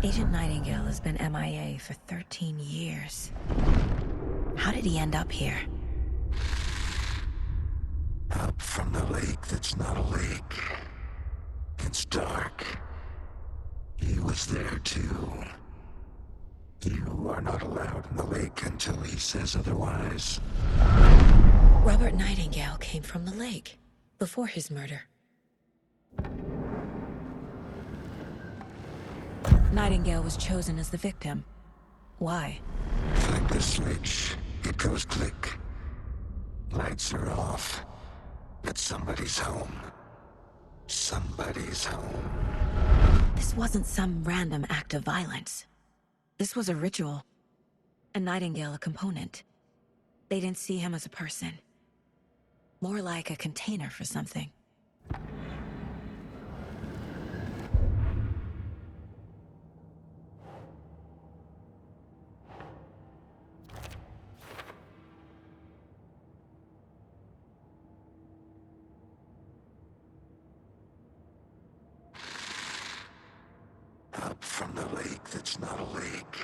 Agent Nightingale has been MIA for 13 years. How did he end up here? Up from the lake that's not a lake. It's dark. He was there too. You are not allowed in the lake until he says otherwise. Robert Nightingale came from the lake, before his murder. Nightingale was chosen as the victim. Why? Flick the switch. It goes click. Lights are off. But somebody's home. Somebody's home. This wasn't some random act of violence. This was a ritual. And Nightingale a component. They didn't see him as a person. More like a container for something. Up from the lake that's not a lake.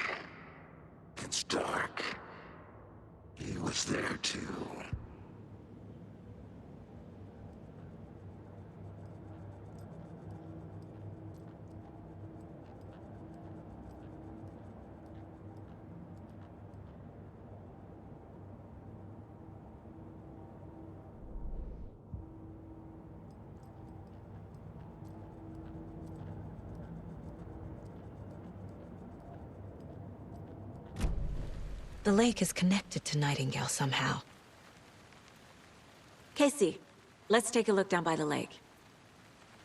It's dark. He was there too. The lake is connected to Nightingale somehow. Casey, let's take a look down by the lake.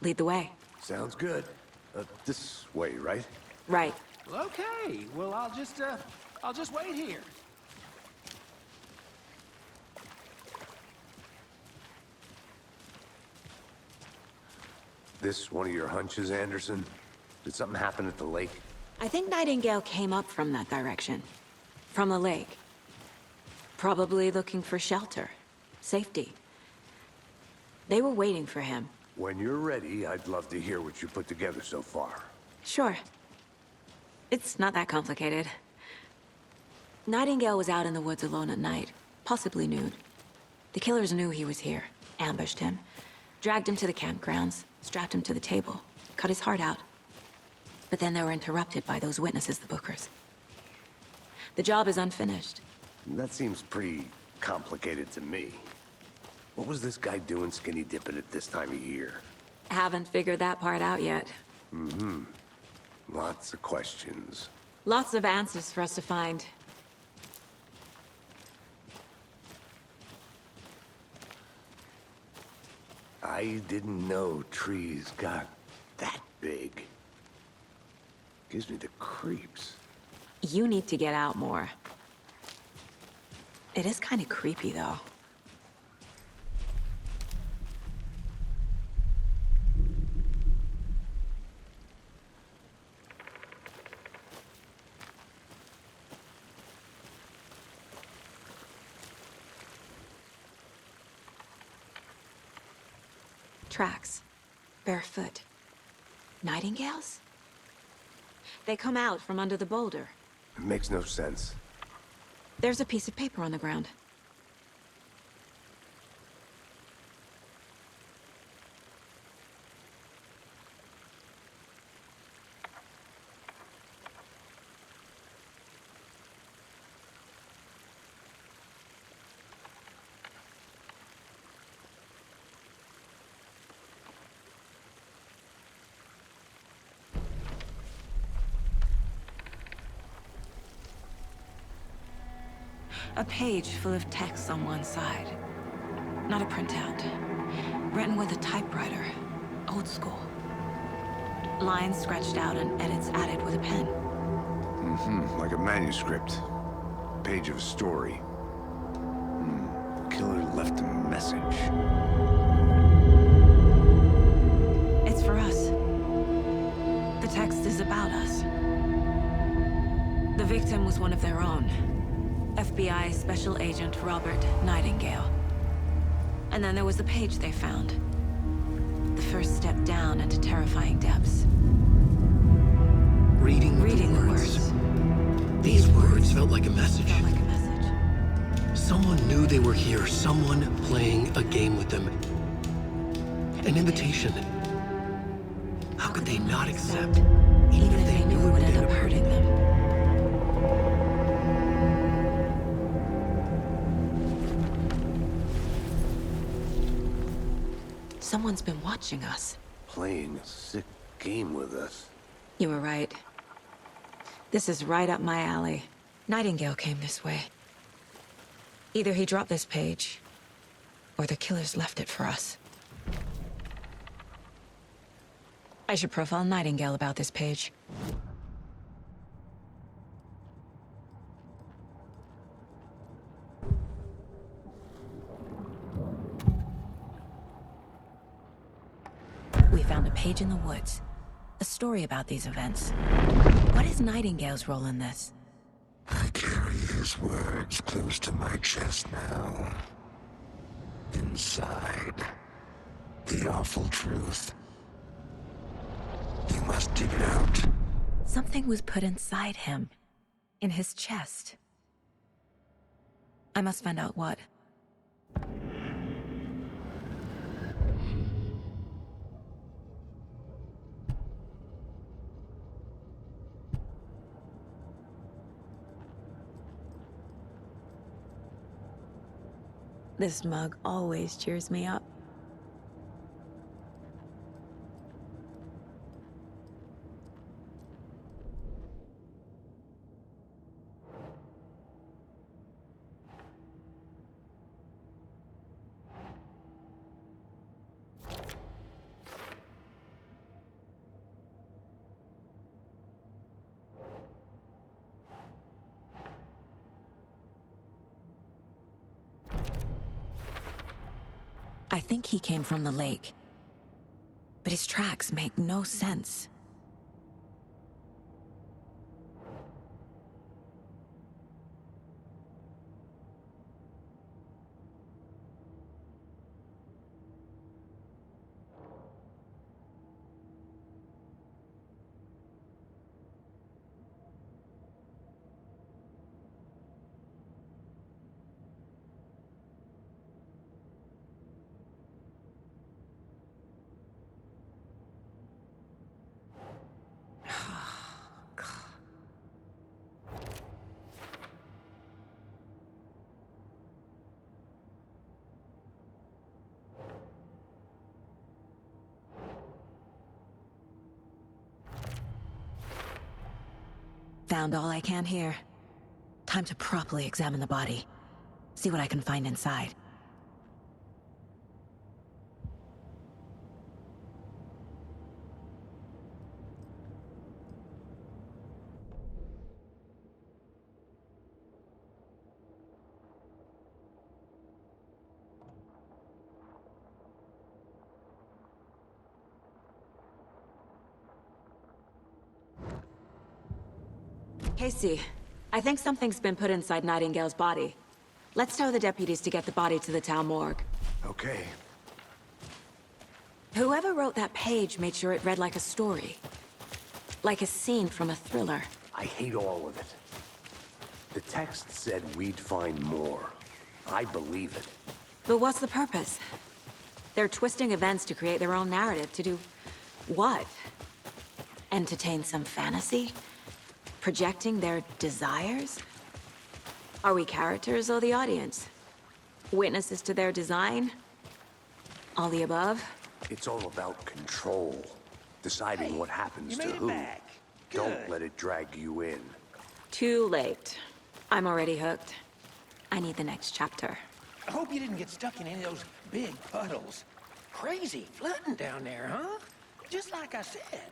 Lead the way. Sounds good. This way, right? Right. Okay, well, I'll just wait here. This one of your hunches, Anderson? Did something happen at the lake? I think Nightingale came up from that direction. From the lake. Probably looking for shelter. Safety. They were waiting for him. When you're ready, I'd love to hear what you put together so far. Sure. It's not that complicated. Nightingale was out in the woods alone at night, possibly nude. The killers knew he was here, ambushed him, dragged him to the campgrounds, strapped him to the table, cut his heart out. But then they were interrupted by those witnesses, the Bookers. The job is unfinished. That seems pretty complicated to me. What was this guy doing skinny dipping at this time of year? Haven't figured that part out yet. Lots of questions. Lots of answers for us to find. I didn't know trees got that big. Gives me the creeps. You need to get out more. It is kind of creepy, though. Tracks. Barefoot. Nightingales? They come out from under the boulder. It makes no sense. There's a piece of paper on the ground. A page full of text on one side. Not a printout. Written with a typewriter. Old school. Lines scratched out and edits added with a pen. Like a manuscript. Page of a story. Killer left a message. It's for us. The text is about us. The victim was one of their own. FBI Special Agent Robert Nightingale. And then there was the page they found. The first step down into terrifying depths. Reading like a message. Felt like a message. Someone knew they were here, someone playing a game with them. An invitation. How could they not accept? Even if they knew it would end up hurting them. Someone's been watching us. Playing a sick game with us. You were right. This is right up my alley. Nightingale came this way. Either he dropped this page, or the killers left it for us. I should profile Nightingale about this page. We found a page in the woods. A story about these events. What is Nightingale's role in this? I carry his words close to my chest now. Inside, the awful truth. You must dig it out. Something was put inside him. In his chest. I must find out what. This mug always cheers me up. I think he came from the lake. But his tracks make no sense. Found all I can here. Time to properly examine the body. See what I can find inside. Casey, I think something's been put inside Nightingale's body. Let's tell the deputies to get the body to the town morgue. Okay. Whoever wrote that page made sure it read like a story. Like a scene from a thriller. I hate all of it. The text said we'd find more. I believe it. But what's the purpose? They're twisting events to create their own narrative. To do what? Entertain some fantasy? Projecting their desires? Are we characters or the audience? Witnesses to their design? All the above? It's all about control. Deciding what happens you to made it who. back. Don't Good. let it drag you in. Too late. I'm already hooked. I need the next chapter. I hope you didn't get stuck in any of those big puddles. Crazy flooding down there, huh? Just like I said.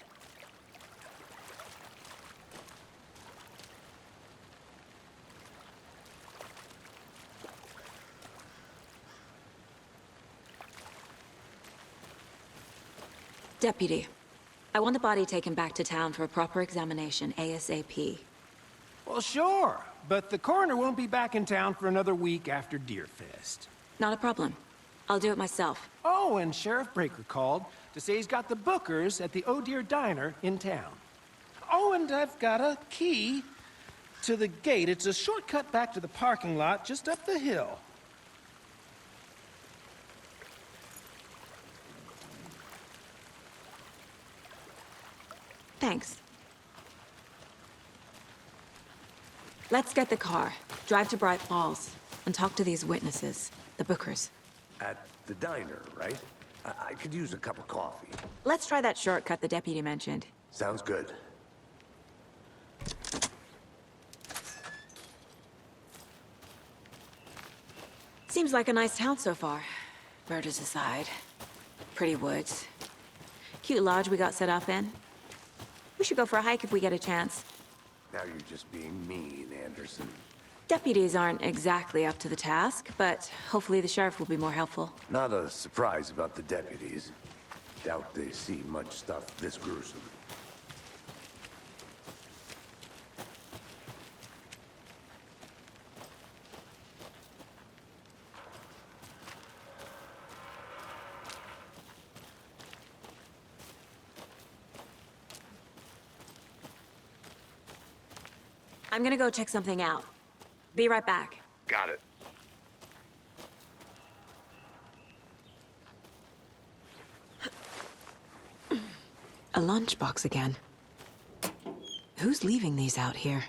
Deputy, I want the body taken back to town for a proper examination, ASAP. Well, sure. But the coroner won't be back in town for another week after Deerfest. Not a problem. I'll do it myself. Oh, and Sheriff Breaker called to say he's got the Bookers at the Oh Deer Diner in town. Oh, and I've got a key to the gate. It's a shortcut back to the parking lot just up the hill. Thanks. Let's get the car, drive to Bright Falls, and talk to these witnesses, the Bookers. At the diner, right? I could use a cup of coffee. Let's try that shortcut the deputy mentioned. Sounds good. Seems like a nice town so far. Murders aside. Pretty woods. Cute lodge we got set up in. We should go for a hike if we get a chance. Now you're just being mean, Anderson. Deputies aren't exactly up to the task, but hopefully the sheriff will be more helpful. Not a surprise about the deputies. Doubt they see much stuff this gruesome. I'm gonna go check something out. Be right back. Got it. A lunchbox again. Who's leaving these out here?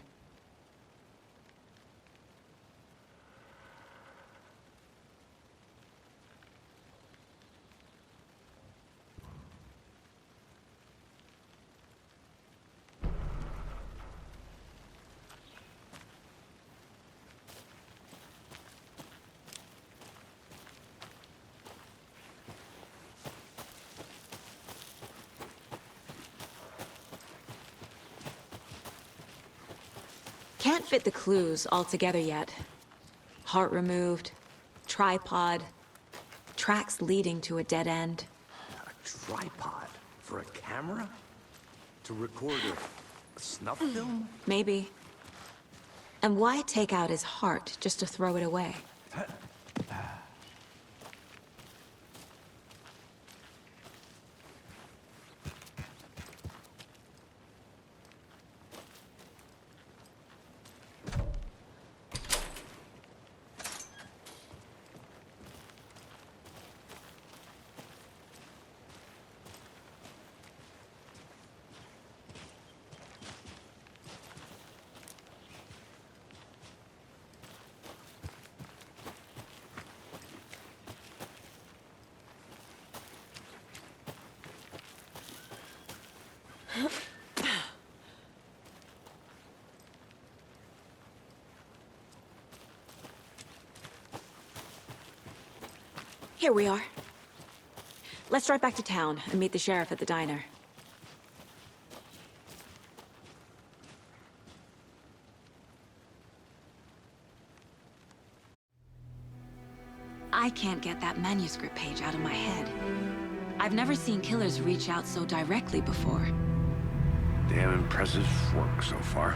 Can't fit the clues all together yet. Heart removed, tripod, tracks leading to a dead end. A tripod for a camera? To record a snuff film? Maybe. And why take out his heart just to throw it away? Here we are. Let's drive back to town and meet the sheriff at the diner. I can't get that manuscript page out of my head. I've never seen killers reach out so directly before. Damn impressive work so far.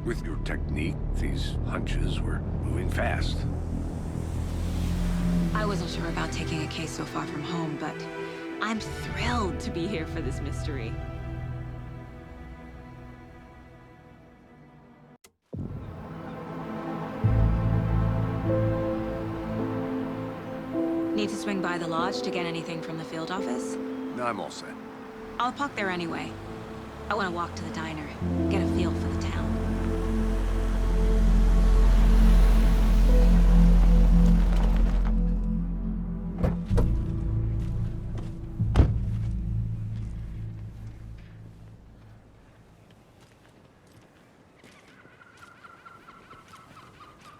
With your technique, these hunches were moving fast. I wasn't sure about taking a case so far from home, but I'm thrilled to be here for this mystery. Need to swing by the lodge to get anything from the field office? No, I'm all set. I'll park there anyway. I want to walk to the diner, get a feel for the town.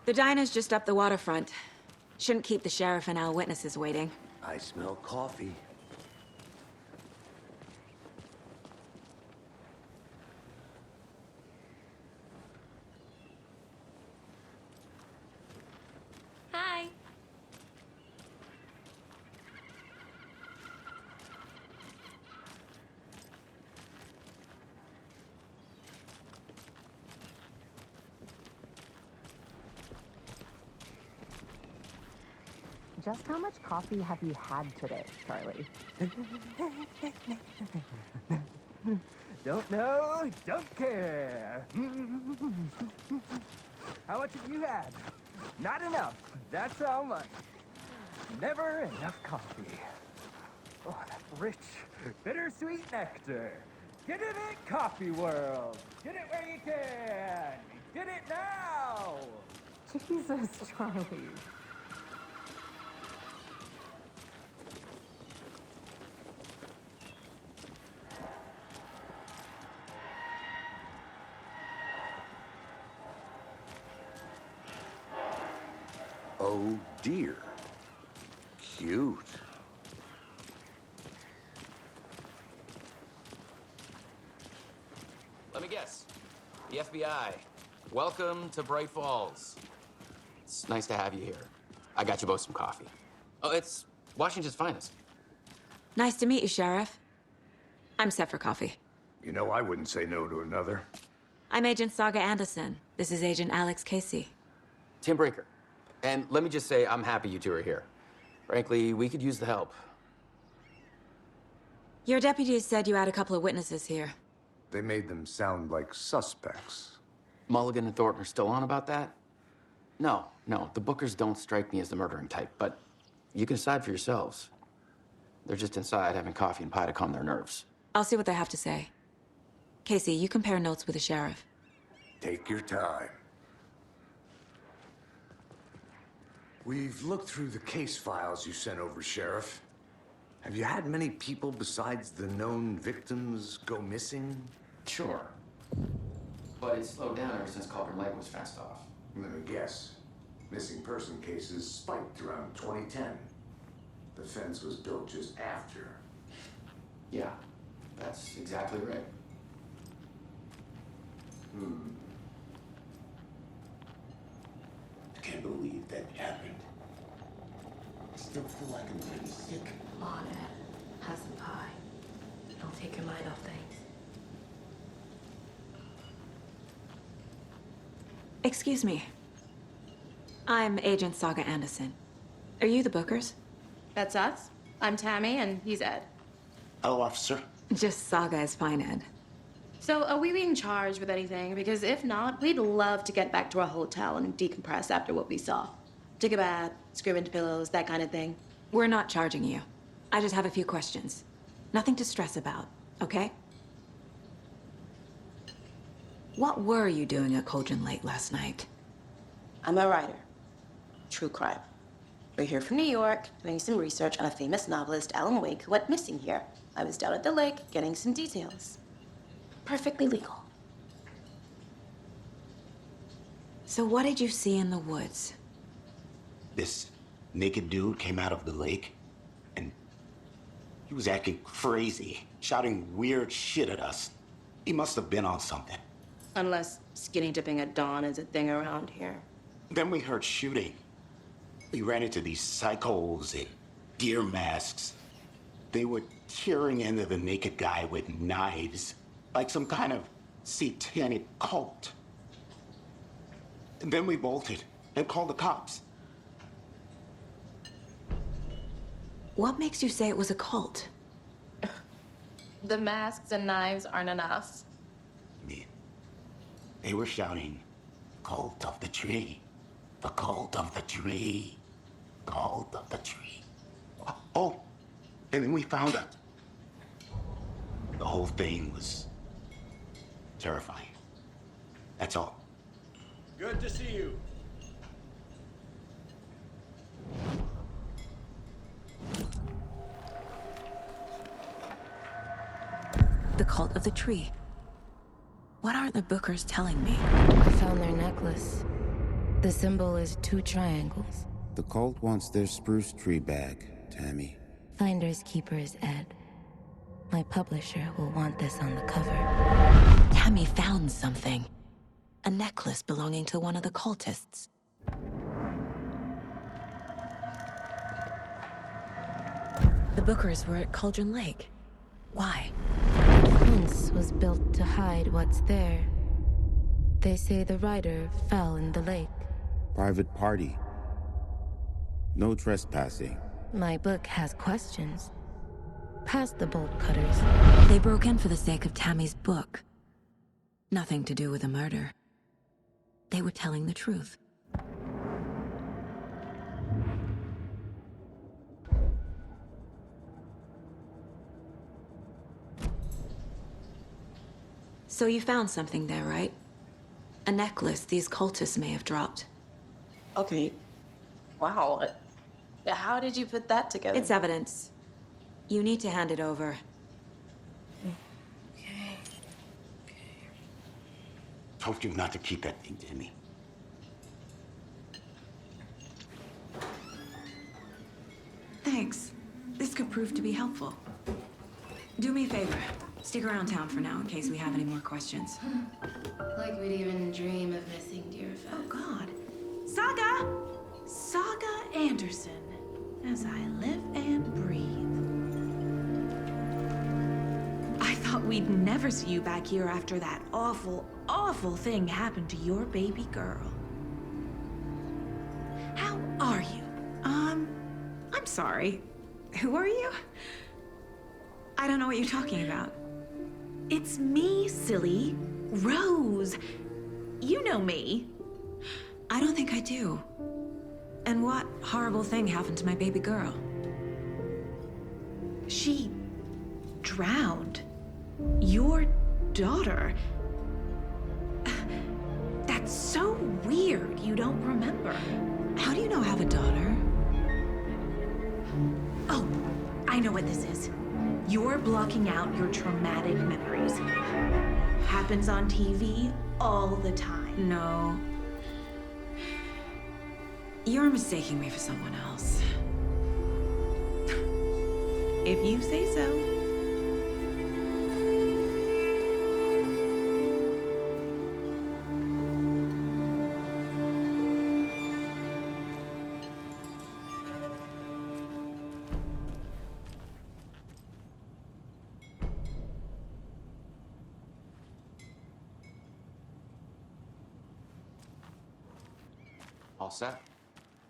The diner's just up the waterfront. Shouldn't keep the sheriff and our witnesses waiting. I smell coffee. Hi. Just how much coffee have you had today, Charlie? Don't know, don't care. How much have you had? Not enough. That's how much. Never enough coffee. Oh, that rich, bittersweet nectar. Get it in Coffee World. Get it where you can. Get it now. Jesus, Charlie. Oh dear. Cute. Let me guess. The FBI. Welcome to Bright Falls. It's nice to have you here. I got you both some coffee. Oh, it's Washington's finest. Nice to meet you, Sheriff. I'm set for coffee. You know, I wouldn't say no to another. I'm Agent Saga Anderson. This is Agent Alex Casey. Tim Breaker. And let me just say, I'm happy you two are here. Frankly, we could use the help. Your deputies said you had a couple of witnesses here. They made them sound like suspects. Mulligan and Thornton are still on about that? No, the Bookers don't strike me as the murdering type, but you can decide for yourselves. They're just inside having coffee and pie to calm their nerves. I'll see what they have to say. Casey, you compare notes with the sheriff. Take your time. We've looked through the case files you sent over, Sheriff. Have you had many people besides the known victims go missing? Sure. But it's slowed down ever since Cauldron Lake was fenced off. Let me guess. Missing person cases spiked around 2010. The fence was built just after. Yeah, that's exactly right. I can't believe that happened. I still feel like I'm pretty sick. Come on, Ed. Have some pie. It'll take your mind off things. Excuse me. I'm Agent Saga Anderson. Are you the Bookers? That's us. I'm Tammy, and he's Ed. Hello, officer. Just Saga is fine, Ed. So, are we being charged with anything? Because if not, we'd love to get back to our hotel and decompress after what we saw. Take a bath, scream into pillows, that kind of thing. We're not charging you. I just have a few questions. Nothing to stress about, okay? What were you doing at Cauldron Lake last night? I'm a writer. True crime. We're here from New York, doing some research on a famous novelist, Alan Wake, who went missing here. I was down at the lake, getting some details. Perfectly legal. So what did you see in the woods? This naked dude came out of the lake, and he was acting crazy, shouting weird shit at us. He must have been on something. Unless skinny dipping at dawn is a thing around here. Then we heard shooting. We ran into these psychos in deer masks. They were tearing into the naked guy with knives, like some kind of satanic cult. And then we bolted and called the cops. What makes you say it was a cult? The masks and knives aren't enough. I mean, they were shouting, "Cult of the tree, the cult of the tree, cult of the tree." Oh, and then we found it. The whole thing was terrifying. That's all. Good to see you. The cult of the tree. What aren't the Bookers telling me? I found their necklace. The symbol is 2 triangles. The cult wants their spruce tree back, Tammy. Finders keepers, Ed. My publisher will want this on the cover. Tammy found something. A necklace belonging to one of the cultists. The Bookers were at Cauldron Lake. Why? The fence was built to hide what's there. They say the writer fell in the lake. Private party. No trespassing. My book has questions. past the bolt cutters. They broke in for the sake of Tammy's book. Nothing to do with a murder. They were telling the truth. So you found something there, right? A necklace these cultists may have dropped. Okay. Wow. How did you put that together? It's evidence. You need to hand it over. Okay. Told you not to keep that thing, Timmy. Thanks. This could prove to be helpful. Do me a favor. Stick around town for now in case we have any more questions. Like we'd even dream of missing Deerfest. Oh, God. Saga! Saga Anderson. As I live and breathe. I thought we'd never see you back here after that awful, awful thing happened to your baby girl. How are you? I'm sorry. Who are you? I don't know what you're talking about. It's me, silly. Rose. You know me. I don't think I do. And what horrible thing happened to my baby girl? She drowned. Your daughter. That's so weird you don't remember. How do you know I have a daughter? Oh, I know what this is. You're blocking out your traumatic memories. Happens on TV all the time. No. You're mistaking me for someone else. If you say so. All set.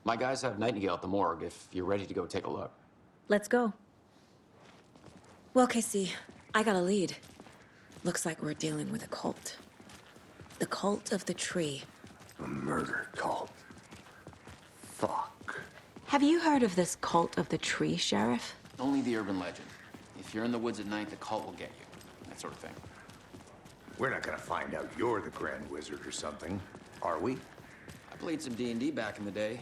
My guys have Nightingale at the morgue if you're ready to go take a look. Let's go. Well, Casey, I got a lead. Looks like we're dealing with a cult. The cult of the tree. A murder cult. Fuck. Have you heard of this cult of the tree, Sheriff? Only the urban legend. If you're in the woods at night, the cult will get you. That sort of thing. We're not gonna find out you're the Grand Wizard or something, are we? I played some D&D back in the day.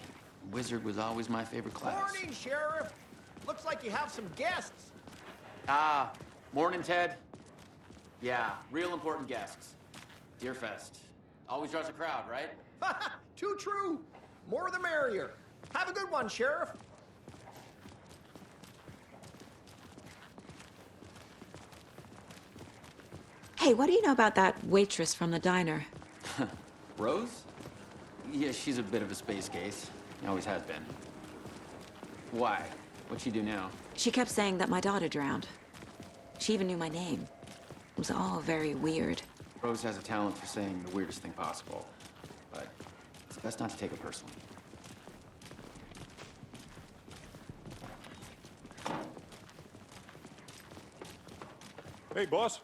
Wizard was always my favorite class. Morning, Sheriff. Looks like you have some guests. Ah, morning, Ted. Yeah, real important guests. Deerfest. Always draws a crowd, right? Too true. More the merrier. Have a good one, Sheriff. Hey, what do you know about that waitress from the diner? Rose? Yeah, she's a bit of a space case. Always has been. Why? What'd she do now? She kept saying that my daughter drowned. She even knew my name. It was all very weird. Rose has a talent for saying the weirdest thing possible. But it's best not to take it personally. Hey, boss.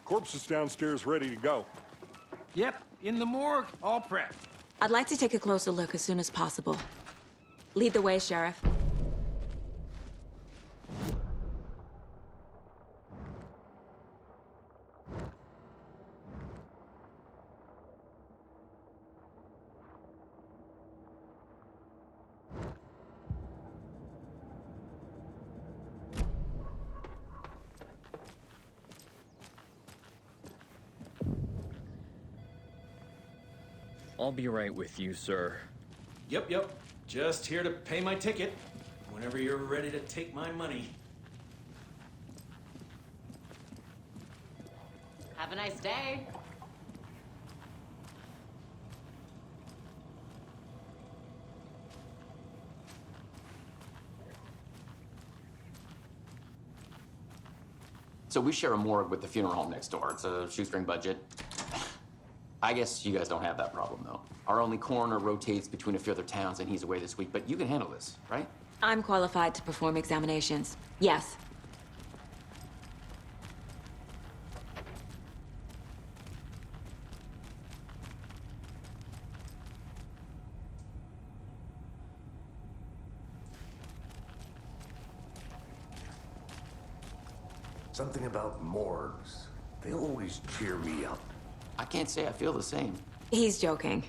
Corpse is downstairs ready to go. Yep, in the morgue, all prepped. I'd like to take a closer look as soon as possible. Lead the way, Sheriff. I'll be right with you, sir. Yep. Just here to pay my ticket. Whenever you're ready to take my money. Have a nice day. So we share a morgue with the funeral home next door. It's a shoestring budget. I guess you guys don't have that problem, though. Our only coroner rotates between a few other towns, and he's away this week, but you can handle this, right? I'm qualified to perform examinations. Yes. Something about morgues. They always cheer me up. I can't say I feel the same. He's joking.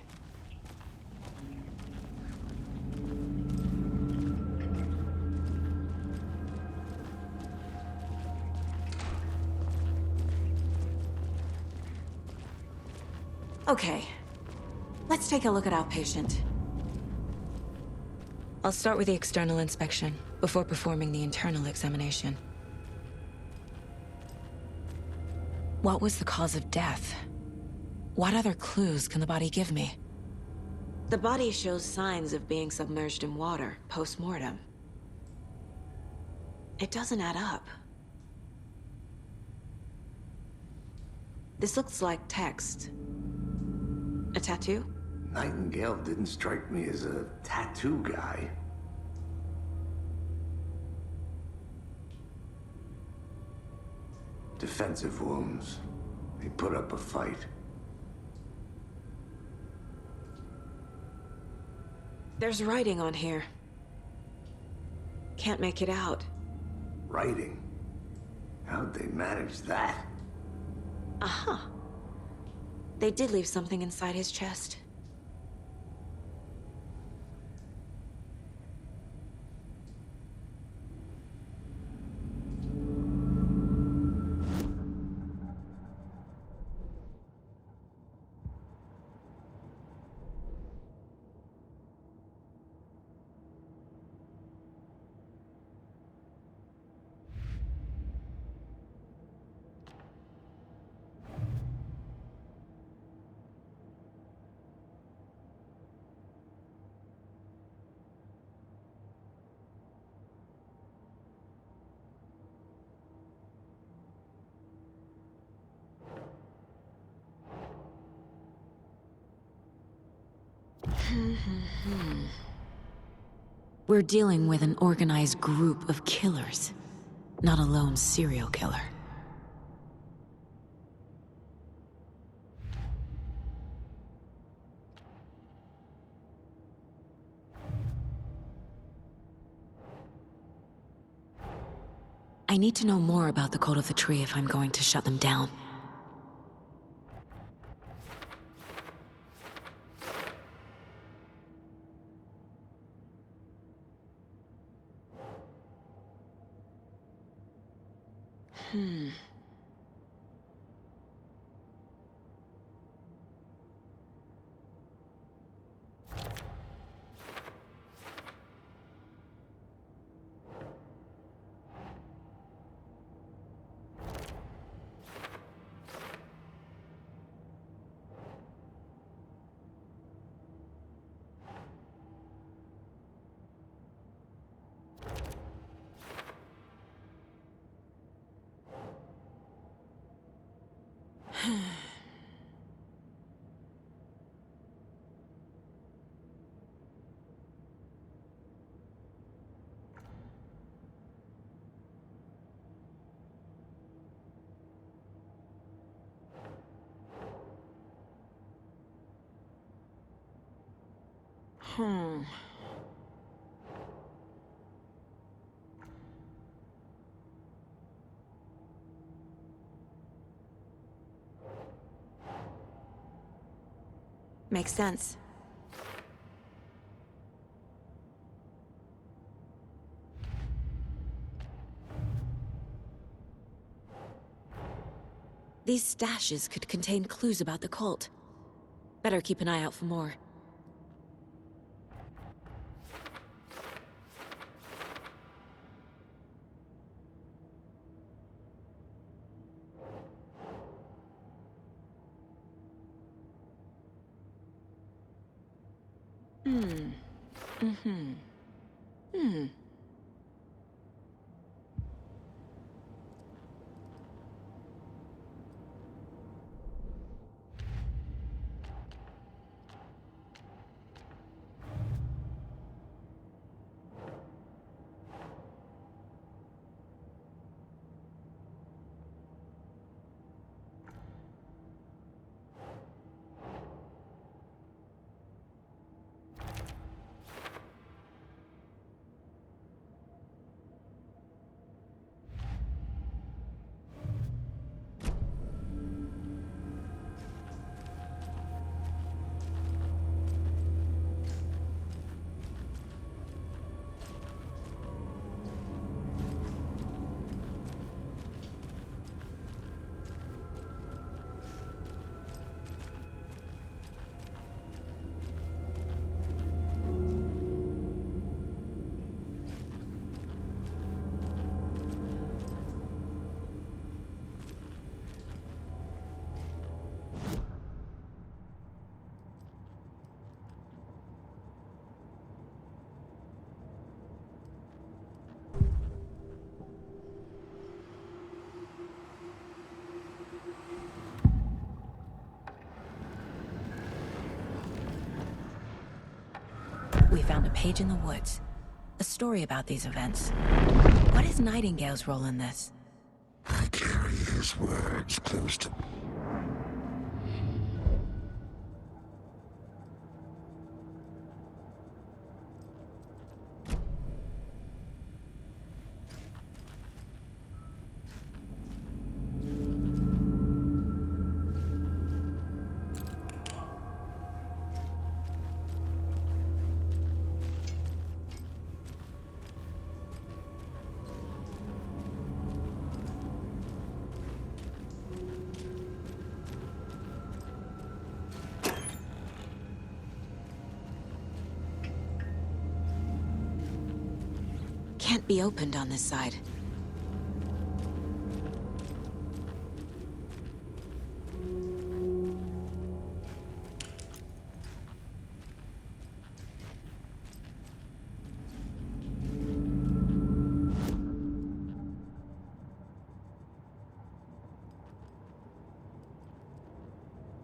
Okay, let's take a look at our patient. I'll start with the external inspection before performing the internal examination. What was the cause of death? What other clues can the body give me? The body shows signs of being submerged in water post-mortem. It doesn't add up. This looks like text. A tattoo? Nightingale didn't strike me as a tattoo guy. Defensive wounds. They put up a fight. There's writing on here. Can't make it out. Writing? How'd they manage that? Uh-huh. They did leave something inside his chest. We're dealing with an organized group of killers, not a lone serial killer. I need to know more about the Cult of the Tree if I'm going to shut them down. Makes sense. These stashes could contain clues about the cult. Better keep an eye out for more. We found a page in the woods. A story about these events. What is Nightingale's role in this? I carry his words close to... Can't be opened on this side.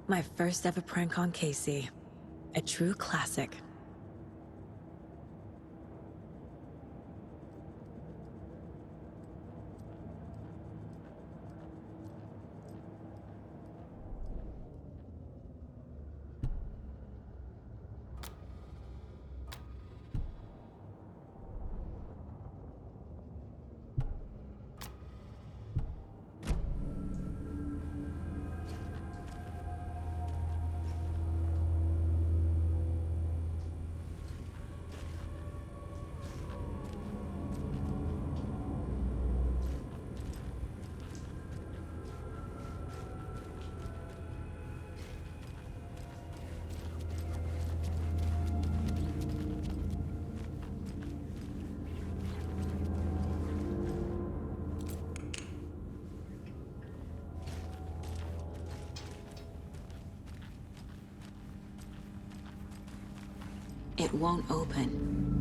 My first ever prank on Casey. A true classic. It won't open.